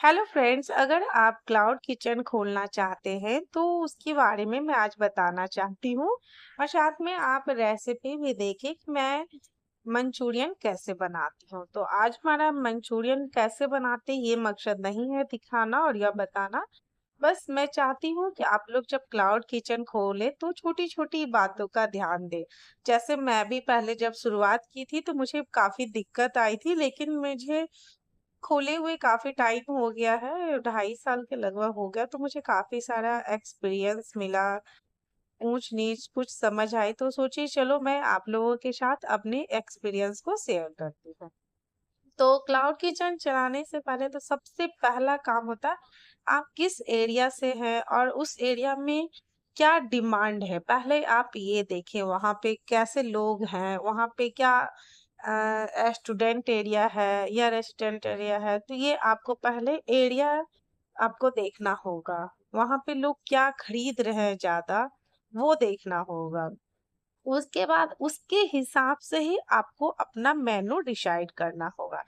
Hello friends, अगर आप cloud kitchen खोलना चाहते हैं तो उसके बारे में मैं आज बताना चाहती हूँ और साथ में आप रेसिपी भी देखें कि मैं मंचूरियन कैसे बनाती हूँ। तो आज हमारा मंचूरियन कैसे बनाते ये मकसद नहीं है दिखाना और या बताना। बस मैं चाहती हूँ कि आप लोग जब क्लाउड किचन खोले तो छोटी छोटी बातों का ध्यान दें। जैसे मैं भी पहले जब शुरुआत की थी तो मुझे काफी दिक्कत आई थी, लेकिन मुझे खोले हुए काफ़ी टाइम हो गया है, 2.5 साल के लगभग हो गया, तो मुझे काफ़ी सारा एक्सपीरियंस मिला, ऊँच-नीच कुछ समझ आई, तो सोची चलो मैं आप लोगों के साथ अपने एक्सपीरियंस को शेयर करती हूँ। तो क्लाउड किचन चलाने से पहले तो सबसे पहला काम होता है, आप किस एरिया से हैं और उस एरिया में क्या डिमांड है। पहले आप ये देखें वहाँ पे कैसे लोग हैं, वहाँ पे क्या स्टूडेंट एरिया है या रेसिडेंट एरिया है। तो ये आपको पहले एरिया आपको देखना होगा। वहाँ पे लोग क्या खरीद रहे हैं ज़्यादा, वो देखना होगा। उसके बाद उसके हिसाब से ही आपको अपना मेनू डिसाइड करना होगा।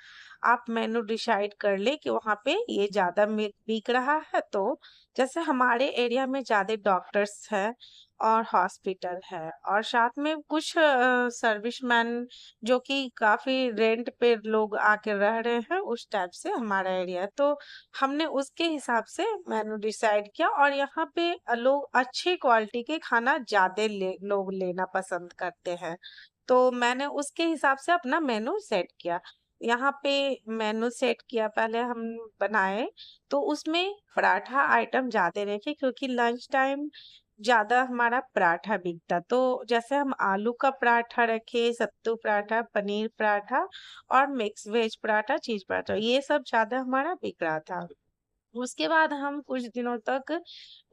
आप मेनू डिसाइड कर ले कि वहाँ पे ये ज़्यादा बिक रहा है, तो जैसे हमारे एरिया में ज़्यादा डॉक्टर्स हैं और हॉस्पिटल है और साथ में कुछ सर्विसमैन जो कि काफ़ी रेंट पे लोग आके रह रहे हैं, उस टाइप से हमारा एरिया है। तो हमने उसके हिसाब से मेनू डिसाइड किया और यहाँ पे लोग अच्छी क्वालिटी के खाना ज़्यादा लोग लेना पसंद करते हैं। तो मैंने उसके हिसाब से अपना मेनू सेट किया। यहाँ पे मेनू सेट किया, पहले हम बनाए तो उसमें पराठा आइटम ज़्यादा रखे क्योंकि लंच टाइम ज़्यादा हमारा पराठा बिकता। तो जैसे हम आलू का पराठा रखे, सत्तू पराठा, पनीर पराठा और मिक्स वेज पराठा, चीज़ पराठा, ये सब ज़्यादा हमारा बिक रहा था। उसके बाद हम कुछ दिनों तक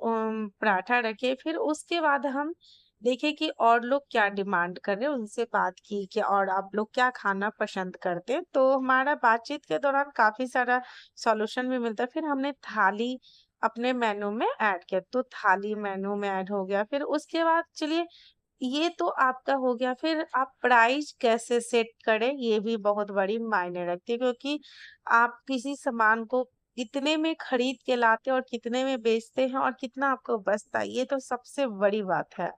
पराठा रखे, फिर उसके बाद हम देखे कि और लोग क्या डिमांड कर रहे हैं, उनसे बात की कि और आप लोग क्या खाना पसंद करते हैं। तो हमारा बातचीत के दौरान काफ़ी सारा सॉल्यूशन भी मिलता है। फिर हमने थाली अपने मेनू में ऐड किया, तो थाली मेनू में ऐड हो गया। फिर उसके बाद चलिए ये तो आपका हो गया, फिर आप प्राइस कैसे सेट करें ये भी बहुत बड़ी मायने रखती है, क्योंकि आप किसी सामान को कितने में खरीद के लाते हैं और कितने में बेचते हैं और कितना आपको बचता है, ये तो सबसे बड़ी बात है।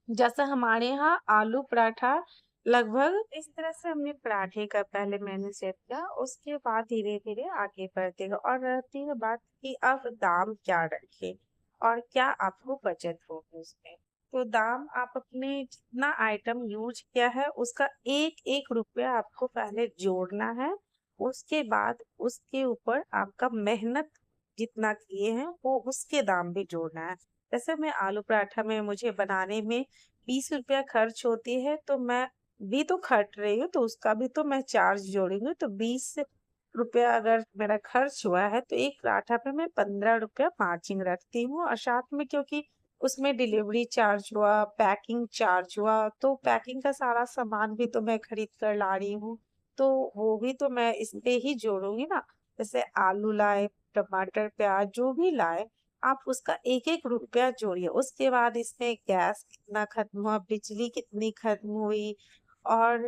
जैसा हमारे यहाँ आलू पराठा लगभग इस तरह से हमने पराठे का पहले मेन्यू सेट किया, उसके बाद धीरे धीरे आगे बढ़ते गए और रहती है बात कि अब दाम क्या रखे और क्या आपको बचत होगी उसमें। तो दाम आप अपने जितना आइटम यूज किया है उसका एक एक रुपया आपको पहले जोड़ना है। उसके बाद उसके ऊपर आपका मेहनत जितना किए हैं वो उसके दाम भी जोड़ना है। जैसे मैं आलू पराठा में मुझे बनाने में 20 रुपया खर्च होती है, तो मैं भी तो खट रही हूँ, तो उसका भी तो मैं चार्ज जोड़ूंगी। तो 20 रुपया अगर मेरा खर्च हुआ है तो एक पराठा पे मैं 15 रुपया मार्जिन रखती हूँ और साथ में क्योंकि उसमें डिलीवरी चार्ज हुआ, पैकिंग चार्ज हुआ, तो पैकिंग का सारा सामान भी तो मैं खरीद कर ला रही हूँ, तो वो भी तो मैं इस पे ही जोड़ूंगी ना। जैसे आलू लाए, टमाटर, प्याज जो भी लाए, आप उसका एक एक रुपया जोड़िए। उसके बाद इसमें गैस कितना खत्म हुआ, बिजली कितनी खत्म हुई और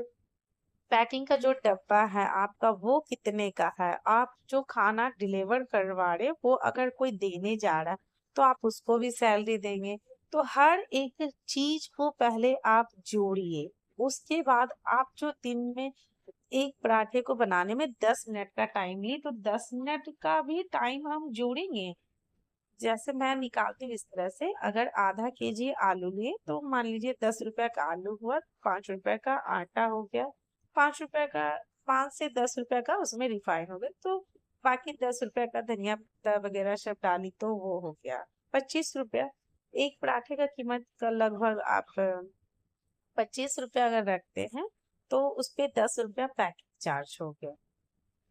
पैकिंग का जो डब्बा है आपका वो कितने का है। आप जो खाना डिलीवर करवा रहे वो अगर कोई देने जा रहा है तो आप उसको भी सैलरी देंगे। तो हर एक चीज को पहले आप जोड़िए। उसके बाद आप जो दिन में एक पराठे को बनाने में 10 मिनट का टाइम ली, तो 10 मिनट का भी टाइम हम जोड़ेंगे। जैसे मैं निकालती हूँ इस तरह से, अगर आधा केजी आलू लिए तो मान लीजिए 10 रुपया का आलू हुआ, 5 रुपए का आटा हो गया, 5 रुपए का, 5 से 10 रुपए का उसमें रिफाइन हो गया, तो बाकी 10 रुपए का धनिया पत्ता वगैरह सब डाली तो वो हो गया 25 रुपया। एक पराठे का कीमत का लगभग आप 25 रुपया अगर रखते हैं तो उस पे 10 रुपया पैकिंग चार्ज हो गया,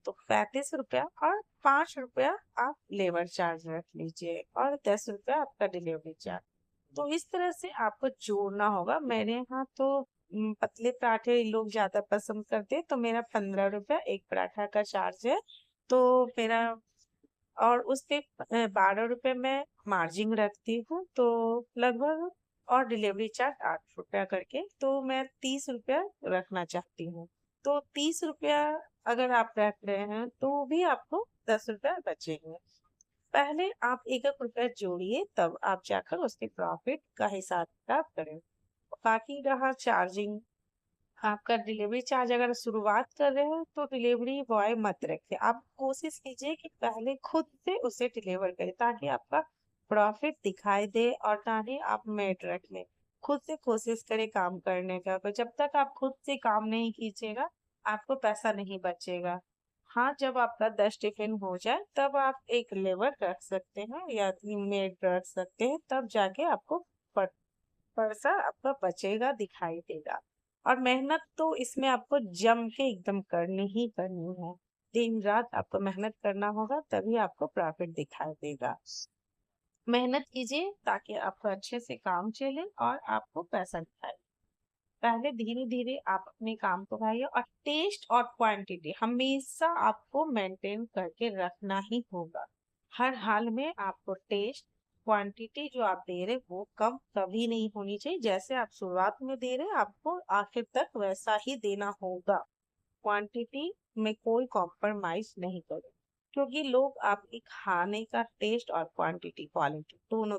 तो 35 रुपया और 5 रुपया आप लेबर चार्ज रख लीजिए और 10 रुपया आपका डिलीवरी चार्ज। तो इस तरह से आपको जोड़ना होगा। मेरे यहाँ तो पतले पराठे लोग ज्यादा पसंद करते हैं, तो मेरा 15 रुपया एक पराठा का चार्ज है। तो मेरा और उस पे 12 रुपए मैं मार्जिन रखती हूँ, तो लगभग और डिलीवरी चार्ज 8 रुपया करके, तो मैं 30 रुपया रखना चाहती हूँ। तो 30 रुपया अगर आप रख रहे हैं तो भी आपको 10 रुपया बचेंगे। पहले आप 1-1 रुपया जोड़िए, तब आप जाकर उसके प्रॉफिट का हिसाब किताब करें। बाकी रहा चार्जिंग, आपका डिलीवरी चार्ज अगर शुरुआत कर रहे हो तो डिलीवरी बॉय मत रखिए। आप कोशिश कीजिए कि पहले खुद से उसे डिलीवर करें, ताकि आपका प्रॉफिट दिखाई दे और ना ही आप मेड रख लें। खुद से कोशिश करें काम करने का, पर जब तक आप खुद से काम नहीं कीजिएगा, आपको पैसा नहीं बचेगा। हाँ, जब आपका 10 टिफिन हो जाए तब आप एक लेबर रख सकते हैं या मेड रख सकते हैं, तब जाके आपको प पैसा आपका बचेगा, दिखाई देगा। और मेहनत तो इसमें आपको जम के एकदम करनी ही करनी है। दिन रात आपको मेहनत करना होगा, तभी आपको प्रॉफिट दिखाई देगा। मेहनत कीजिए ताकि आपको अच्छे से काम चले और आपको पैसा दिखाए। पहले धीरे-धीरे आप अपने काम को बढ़ाइए, और टेस्ट और क्वांटिटी हमेशा आपको मेंटेन करके रखना ही होगा। हर हाल में आपको टेस्ट, क्वांटिटी जो आप दे रहे वो कम कभी नहीं होनी चाहिए। जैसे आप शुरुआत में दे रहे हैं, आपको आखिर तक वैसा ही देना होगा। क्वांटिटी में कोई कॉम्प्रोमाइज नहीं करें, क्योंकि लोग आपके खाने का टेस्ट और क्वांटिटी, क्वालिटी दोनों